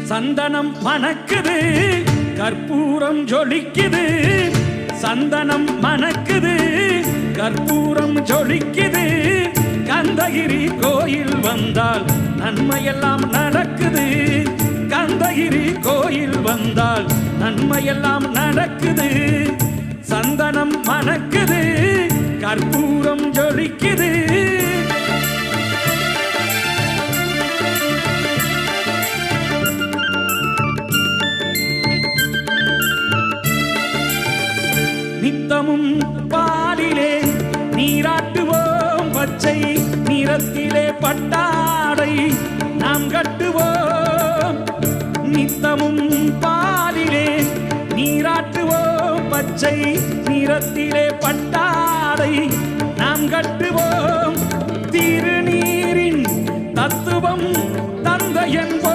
சந்தனம் மணக்குது கற்பூரம் ஜொலிக்குது சந்தனம் மணக்குது கற்பூரம் ஜொலிக்குது கந்தகிரி கோயில் வந்தால் நன்மையெல்லாம் நடக்குது கந்தகிரி கோயில் வந்தால் நன்மையெல்லாம் நடக்குது சந்தனம் மணக்குது கற்பூரம் ஜொலிக்குது நித்தமும் பாலிலே நீராட்டுவோம் பச்சை நிறத்திலே பட்டாடை நாம் கட்டுவோம் நித்தமும் பாலிலே நீராட்டுவோம் பச்சை நிறத்திலே பட்டாடை நாம் கட்டுவோம் திருநீரின் தத்துவம்